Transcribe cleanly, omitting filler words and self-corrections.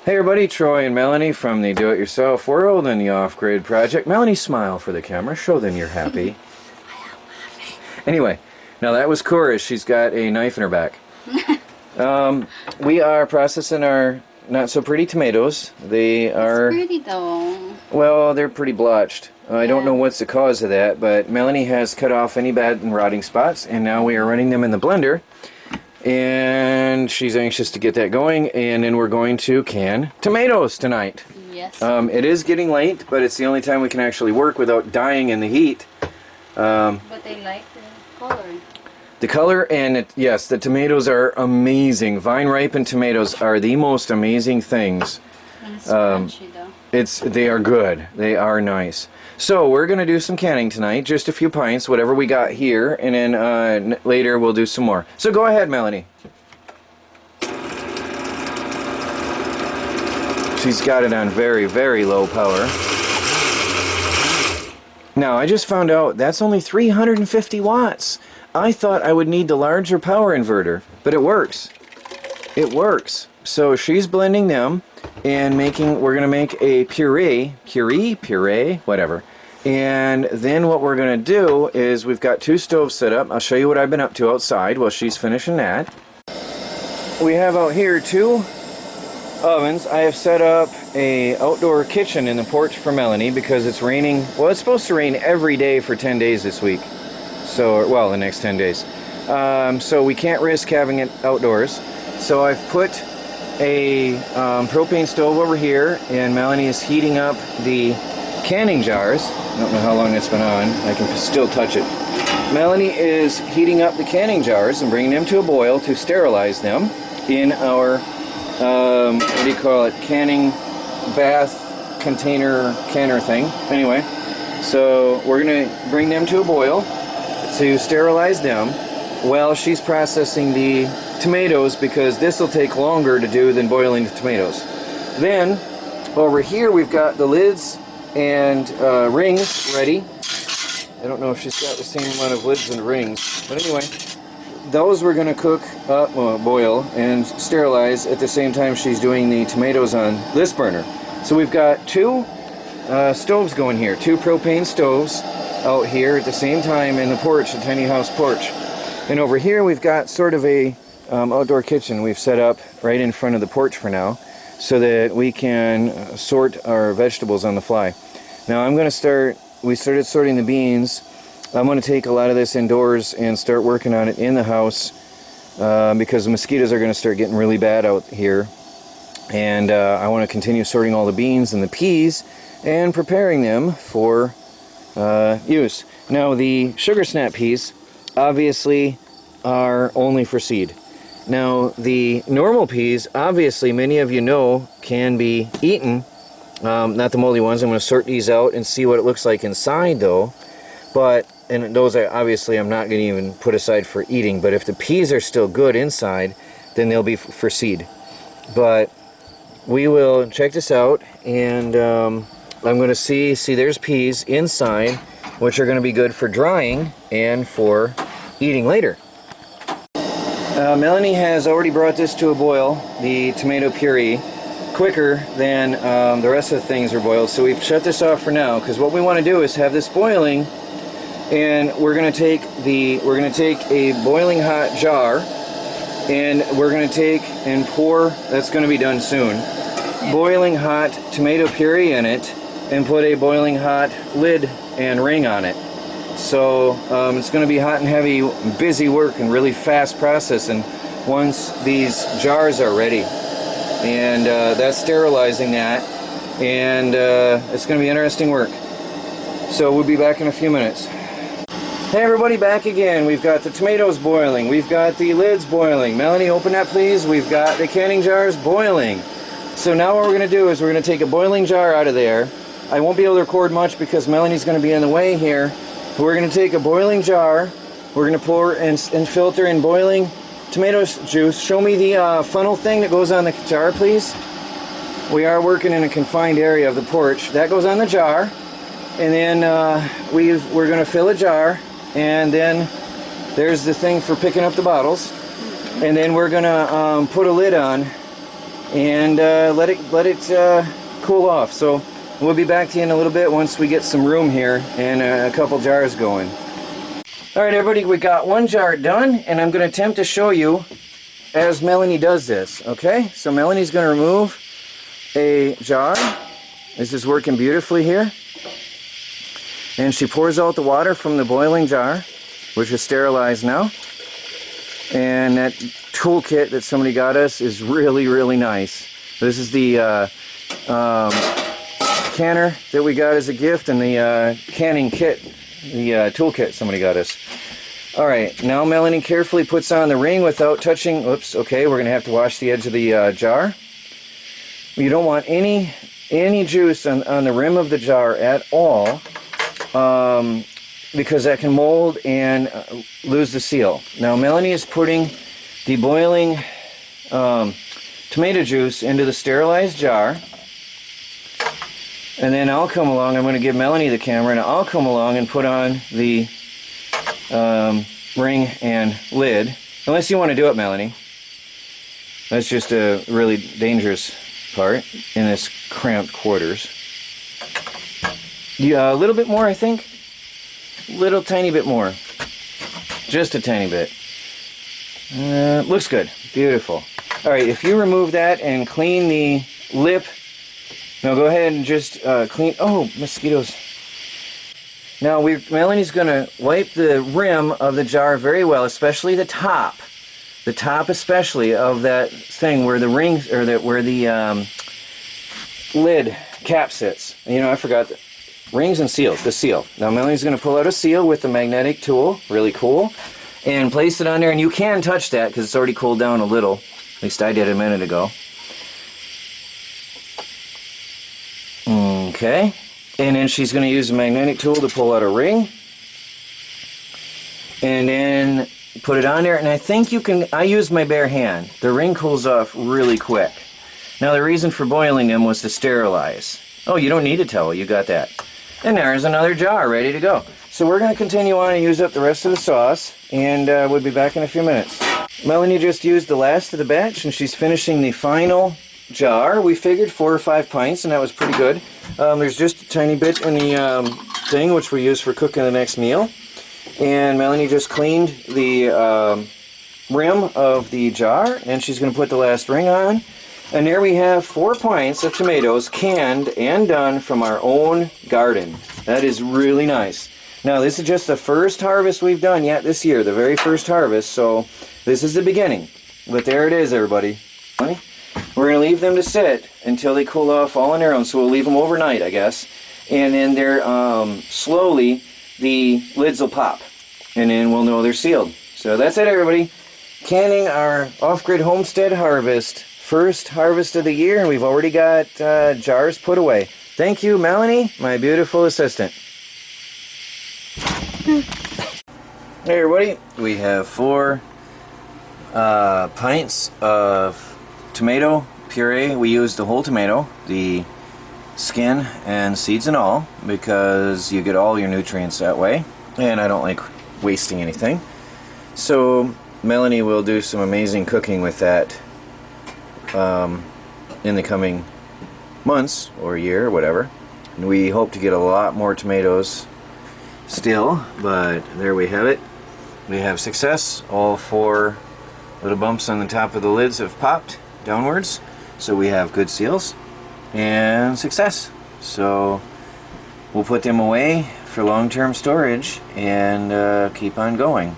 Hey everybody, Troy and Melanie from the Do-It-Yourself World and the Off-Grid Project. Melanie, smile for the camera. Show them you're happy. Anyway, now that was Cora. She's got a knife in her back. We are processing our not-so-pretty tomatoes. They are... It's pretty though. Well, they're pretty blotched. I don't know what's the cause of that, but Melanie has cut off any bad and rotting spots, and now we are running them in the blender. And she's anxious to get that going, and then we're going to can tomatoes tonight. Yes. It is getting late, but it's the only time we can actually work without dying in the heat. But they like the color. The color and yes, the tomatoes are amazing. Vine ripened tomatoes are the most amazing things. And it's crunchy though. They are good. They are nice. So we're going to do some canning tonight, just a few pints, whatever we got here, and then later we'll do some more. So go ahead, Melanie. She's got it on very, very low power. Now, I just found out that's only 350 watts. I thought I would need the larger power inverter, but it works. It works. So she's blending them and we're gonna make a puree, whatever. And then what we're gonna do is we've got two stoves set up. I'll show you what I've been up to outside while she's finishing that. We have out here two ovens. I have set up a outdoor kitchen in the porch for Melanie because it's raining. Well, it's supposed to rain every day for 10 days this week. So, well, the next 10 days. So we can't risk having it outdoors. So I've put a propane stove over here, and Melanie is heating up the canning jars. I don't know how long it's been on. I can still touch it. Melanie is heating up the canning jars and bringing them to a boil to sterilize them in our, what do you call it, canning bath container canner thing. Anyway, so we're going to bring them to a boil to sterilize them while she's processing the tomatoes, because this will take longer to do than boiling the tomatoes. Then over here we've got the lids and rings ready. I don't know if she's got the same amount of lids and rings, but anyway, those we're going to cook up, boil and sterilize at the same time she's doing the tomatoes on this burner. So we've got two stoves going here, two propane stoves out here at the same time in the porch, the tiny house porch. And over here we've got sort of a outdoor kitchen we've set up right in front of the porch for now, so that we can sort our vegetables on the fly. Now we started sorting the beans. I'm going to take a lot of this indoors and start working on it in the house because the mosquitoes are going to start getting really bad out here. And I want to continue sorting all the beans and the peas and preparing them for use. Now the sugar snap peas obviously are only for seed. Now the normal peas, obviously many of you know, can be eaten, not the moldy ones. I'm going to sort these out and see what it looks like inside though. And those I'm not going to even put aside for eating, but if the peas are still good inside, then they'll be for seed. But we will check this out, and I'm going to see there's peas inside, which are going to be good for drying and for eating later. Melanie has already brought this to a boil, the tomato puree, quicker than the rest of the things are boiled. So we've shut this off for now, because what we want to do is have this boiling, and we're going to take a boiling hot jar, and we're going to take and pour. That's going to be done soon. Boiling hot tomato puree in it, and put a boiling hot lid and ring on it. So it's going to be hot and heavy, busy work, and really fast processing once these jars are ready. And that's sterilizing that, and it's going to be interesting work. So we'll be back in a few minutes. Hey everybody, back again. We've got the tomatoes boiling. We've got the lids boiling. Melanie, open that please. We've got the canning jars boiling. So now what we're going to do is we're going to take a boiling jar out of there. I won't be able to record much because Melanie's going to be in the way here. We're going to take a boiling jar. We're going to pour and filter in boiling tomato juice. Show me the funnel thing that goes on the jar, please. We are working in a confined area of the porch. That goes on the jar. And then we're going to fill a jar. And then there's the thing for picking up the bottles. And then we're going to put a lid on and let it cool off. So we'll be back to you in a little bit once we get some room here and a couple jars going. All right, everybody, we got one jar done, and I'm going to attempt to show you as Melanie does this. Okay, so Melanie's going to remove a jar. This is working beautifully here. And she pours out the water from the boiling jar, which is sterilized now. And that toolkit that somebody got us is really, really nice. This is the canner that we got as a gift, and the canning kit, the toolkit somebody got us. All right, now Melanie carefully puts on the ring without touching. Oops, okay, we're going to have to wash the edge of the jar. You don't want any juice on the rim of the jar at all, because that can mold and lose the seal. Now Melanie is putting the boiling tomato juice into the sterilized jar, and then I'll come along. I'm going to give Melanie the camera, and I'll come along and put on the ring and lid, unless you want to do it, Melanie. That's just a really dangerous part in this cramped quarters. A little bit more, I think. Little tiny bit more. Just a tiny bit. Looks good. Beautiful. All right, if you remove that and clean the lip. Now go ahead and just clean. Oh, mosquitoes. Now Melanie's going to wipe the rim of the jar very well, especially the top. The top especially of that thing where the rings, or where the lid cap sits. You know, I forgot the rings and seals, the seal. Now Melanie's going to pull out a seal with the magnetic tool, really cool, and place it on there. And you can touch that because it's already cooled down a little. At least I did a minute ago. Okay. And then she's going to use the magnetic tool to pull out a ring. And then put it on there. And I think you can, I used my bare hand. The ring cools off really quick. Now the reason for boiling them was to sterilize. Oh, you don't need a towel, you got that. And there's another jar ready to go. So we're going to continue on and use up the rest of the sauce, and we'll be back in a few minutes. Melanie just used the last of the batch, and she's finishing the final jar. We figured 4 or 5 pints, and that was pretty good. There's just a tiny bit in the thing, which we use for cooking the next meal. And Melanie just cleaned the rim of the jar, and she's going to put the last ring on. And there we have 4 pints of tomatoes canned and done from our own garden. That is really nice. Now this is just the first harvest we've done yet this year, the very first harvest, so this is the beginning. But there it is, everybody. We're going to leave them to sit until they cool off all on their own, so we'll leave them overnight, I guess. And then they're slowly, the lids will pop, and then we'll know they're sealed. So that's it, everybody. Canning our off-grid homestead harvest. First harvest of the year, and we've already got jars put away. Thank you, Melanie, my beautiful assistant. Hey everybody, we have 4 pints of tomato puree. We used the whole tomato, the skin and seeds and all, because you get all your nutrients that way, and I don't like wasting anything. So Melanie will do some amazing cooking with that in the coming months or year or whatever. And we hope to get a lot more tomatoes still, but there we have it. We have success. All 4 little bumps on the top of the lids have popped downwards, so we have good seals and success. So we'll put them away for long-term storage and keep on going.